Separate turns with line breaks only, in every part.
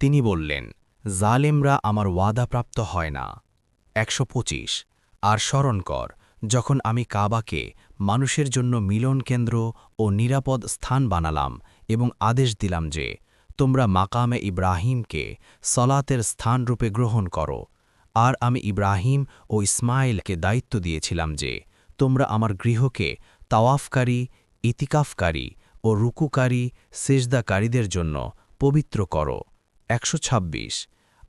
তিনি বললেন, জালেমরা আমার ওয়াদাপ্রাপ্ত হয় না। ১২৫ আর স্মরণ কর, যখন আমি কাবাকে মানুষের জন্য মিলন কেন্দ্র ও নিরাপদ স্থান বানালাম এবং আদেশ দিলাম যে, তোমরা মাকামে ইব্রাহিমকে সলাতের স্থানরূপে গ্রহণ করো। আর আমি ইব্রাহিম ও ইসমাইলকে দায়িত্ব দিয়েছিলাম যে, তোমরা আমার গৃহকে তাওয়াফকারী, ইতিকাফকারী ও রুকুকারী, সেজদাকারীদের জন্য পবিত্র করো। ১২৬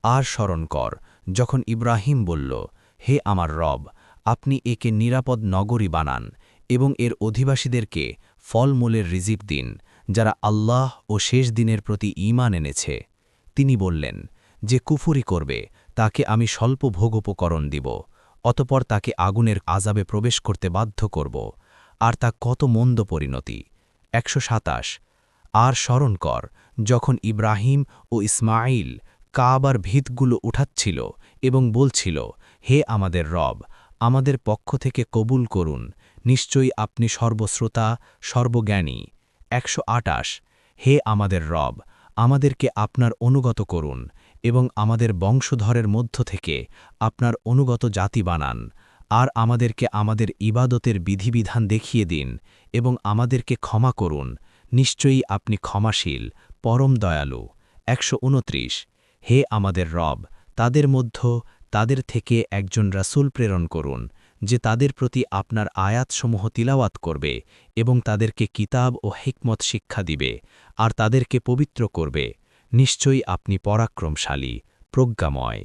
আর স্মরণ কর, যখন ইব্রাহিম বলল, হে আমার রব, আপনি একে নিরাপদ নগরী বানান এবং এর অধিবাসীদেরকে ফলমূলের রিজিক দিন, যারা আল্লাহ ও শেষ দিনের প্রতি ঈমান এনেছে। তিনি বললেন, যে কুফরি করবে তাকে আমি স্বল্প ভোগোপকরণ দিব, অতপর তাকে আগুনের আযাবে প্রবেশ করতে বাধ্য করব, আর তা কত মন্দ পরিণতি। ১২৭ আর স্মরণ কর, যখন ইব্রাহিম ও ইসমাইল কাবার ভিতগুলো উঠাচ্ছিল এবং বলছিল, হে আমাদের রব, আমাদের পক্ষ থেকে কবুল করুন, নিশ্চয়ই আপনি সর্বশ্রোতা, সর্বজ্ঞানী। ১২৮ হে আমাদের রব, আমাদেরকে আপনার অনুগত করুন এবং আমাদের বংশধরের মধ্য থেকে আপনার অনুগত জাতি বানান, আর আমাদেরকে আমাদের ইবাদতের বিধিবিধান দেখিয়ে দিন এবং আমাদেরকে ক্ষমা করুন, নিশ্চয়ই আপনি ক্ষমাশীল, পরম দয়ালু। ১২৯ হে আমাদের রব, তাদের থেকে একজন রাসূল প্রেরণ করুন, যে তাদের প্রতি আপনার আয়াতসমূহ তিলাওয়াত করবে এবং তাদেরকে কিতাব ও হিকমত শিক্ষা দিবে, আর তাদেরকে পবিত্র করবে। নিশ্চয়ই আপনি পরাক্রমশালী, প্রজ্ঞাময়।